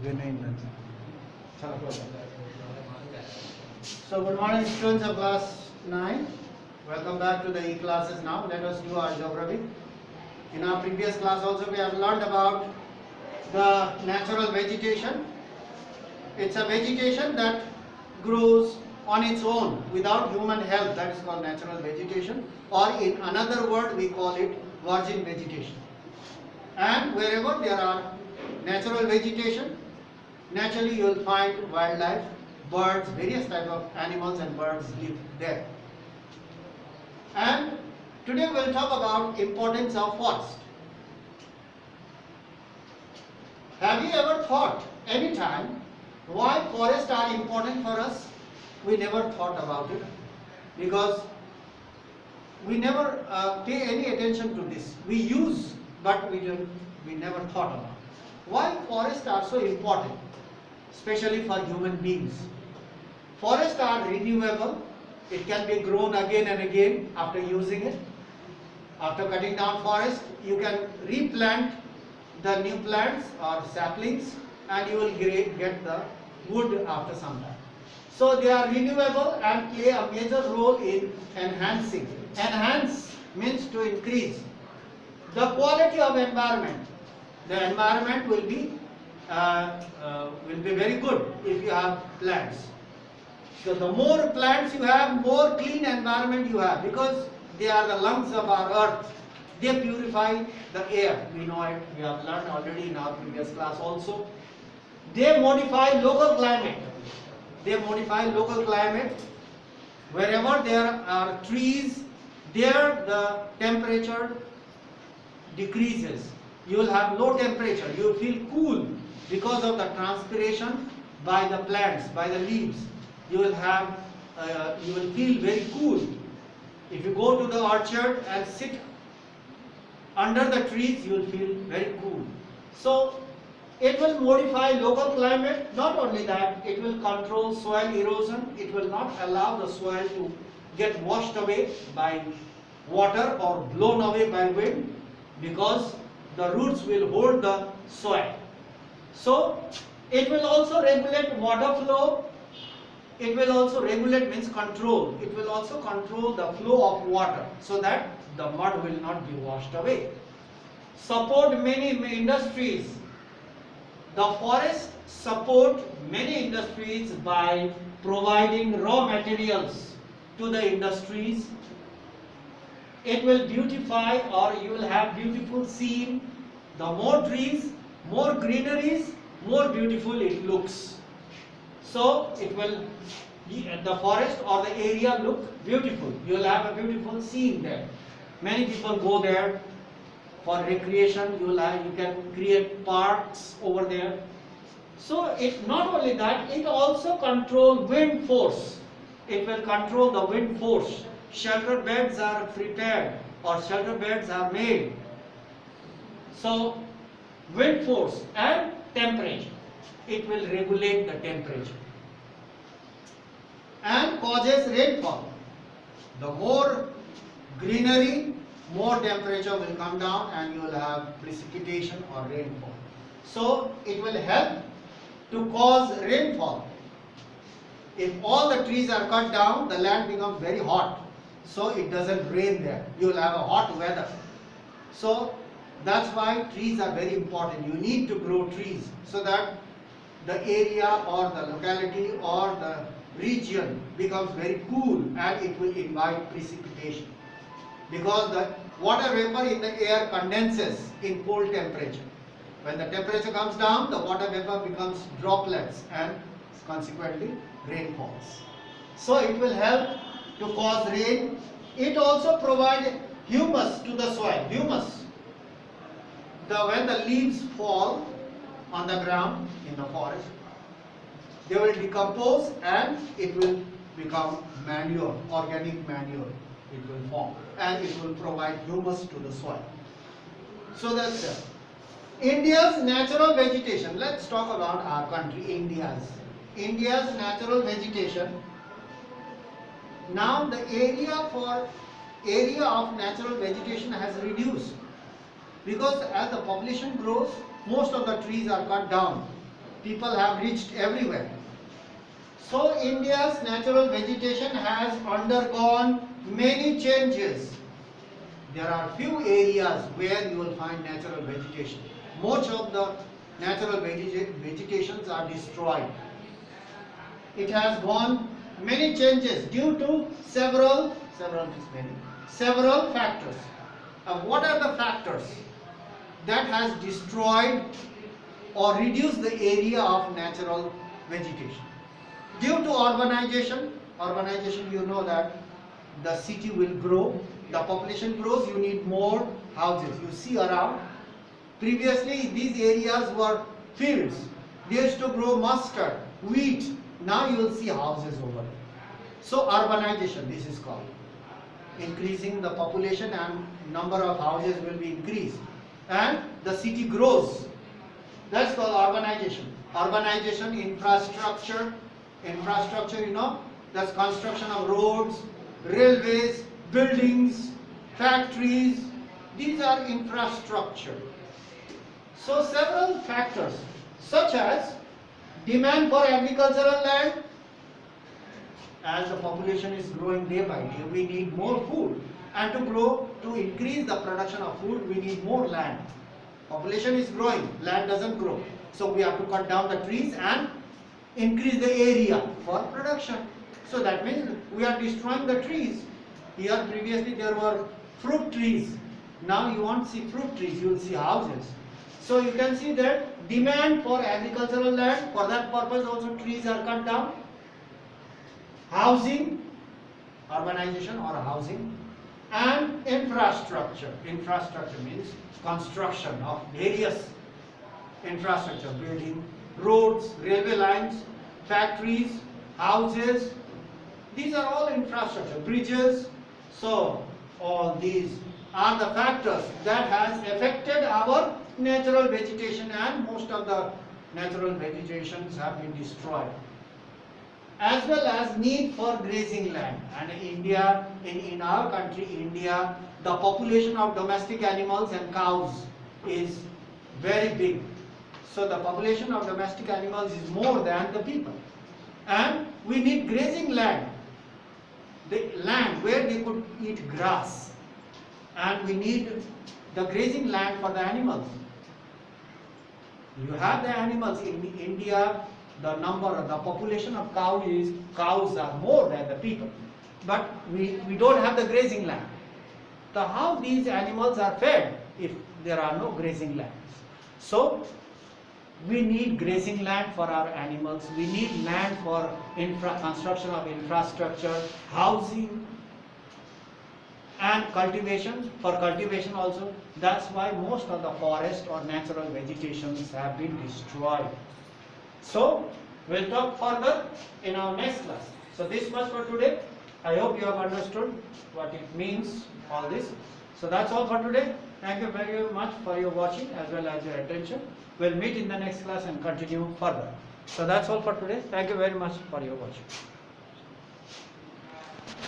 So good morning students of class 9. Welcome back to the e-classes now. Let us do our geography. In our previous class also we have learned about the natural vegetation. It's a vegetation that grows on its own without human help. That is called natural vegetation, or in another word we call it virgin vegetation. And wherever there are natural vegetation, naturally you will find wildlife, birds, various type of animals and birds live there. And today we will talk about importance of forest. Have you ever thought any time why forests are important for us? We never thought about it because we never pay any attention to this. We use, but we never thought about it. Why forests are so important, especially for human beings? Forests are renewable. It can be grown again and again after using it. After cutting down forest, you can replant the new plants or saplings and you will get the wood after some time. So they are renewable and play a major role in enhancing. Enhance means to increase the quality of environment. The environment will be very good if you have plants. So the more plants you have, more clean environment you have, because they are the lungs of our earth. They purify the air. We know it. We have learned already in our previous class also. They modify local climate. They modify local climate. Wherever there are trees, there the temperature decreases. You will have low temperature. You will feel cool because of the transpiration by the plants, by the leaves. You will feel very cool. If you go to the orchard and sit under the trees, you will feel very cool. So it will modify local climate. Not only that, it will control soil erosion. It will not allow the soil to get washed away by water or blown away by wind, because the roots will hold the soil. So it will also regulate water flow. It will also regulate means control. It will also control the flow of water so that the mud will not be washed away. Support many industries. The forest support many industries by providing raw materials to the industries. It will beautify, or you will have beautiful scene. The more trees, more greeneries, more beautiful it looks. So it will, the forest or the area look beautiful. You will have a beautiful scene there. Many people go there for recreation. You can create parks over there. So it not only that, it also controls wind force. It will control the wind force. Shelter beds are prepared or shelter beds are made. So wind force and temperature. It will regulate the temperature and causes rainfall. The more greenery, more temperature will come down and you will have precipitation or rainfall. So it will help to cause rainfall. If all the trees are cut down, the land becomes very hot. So it doesn't rain there. You will have a hot weather. So that's why trees are very important. You need to grow trees so that the area or the locality or the region becomes very cool and it will invite precipitation. Because the water vapor in the air condenses in cold temperature. When the temperature comes down, the water vapor becomes droplets and consequently rain falls. So it will help to cause rain. It also provides humus to the soil. Humus. When the leaves fall on the ground in the forest, they will decompose and it will become manure, organic manure. It will form and it will provide humus to the soil. So that's it. India's natural vegetation. Let's talk about our country, India's natural vegetation. Now the area of natural vegetation has reduced because as the population grows, most of the trees are cut down. people have reached everywhere. So India's natural vegetation has undergone many changes. There are few areas where you will find natural vegetation. Most of the natural vegetations are destroyed. It has gone many changes due to several factors. What are the factors that has destroyed or reduced the area of natural vegetation? Due to urbanization, you know that the city will grow, the population grows, you need more houses. You see around, previously these areas were fields. They used to grow mustard, wheat. Now you will see houses over there. So urbanization, this is called. Increasing the population and number of houses will be increased. And the city grows. That's called urbanization. Urbanization, infrastructure, you know, that's construction of roads, railways, buildings, factories. These are infrastructure. So several factors such as demand for agricultural land. As the population is growing day by day, we need more food, and to increase the production of food, we need more land. Population is growing, land doesn't grow, so we have to cut down the trees and increase the area for production. So that means we are destroying the trees. Here previously there were fruit trees. Now you won't see fruit trees, you will see houses. So you can see that demand for agricultural land, for that purpose also trees are cut down. Housing, urbanization or housing, and infrastructure. Infrastructure means construction of various infrastructure, building, roads, railway lines, factories, houses. These are all infrastructure, bridges. So all these are the factors that has affected our natural vegetation, and most of the natural vegetations have been destroyed. As well as need for grazing land. And India, in our country, India, the population of domestic animals and cows is very big. So the population of domestic animals is more than the people. And we need grazing land. The land where they could eat grass. And we need the grazing land for the animals. You have the animals in India. The population of cows are more than the people, but we don't have the grazing land. So how these animals are fed if there are no grazing lands? So we need grazing land for our animals. We need land for construction of infrastructure, housing, and cultivation. For cultivation also, that's why most of the forest or natural vegetations have been destroyed. So, we'll talk further in our next class. So, this much for today. I hope you have understood what it means, all this. So, that's all for today. Thank you very much for your watching as well as your attention. We'll meet in the next class and continue further. So, that's all for today. Thank you very much for your watching.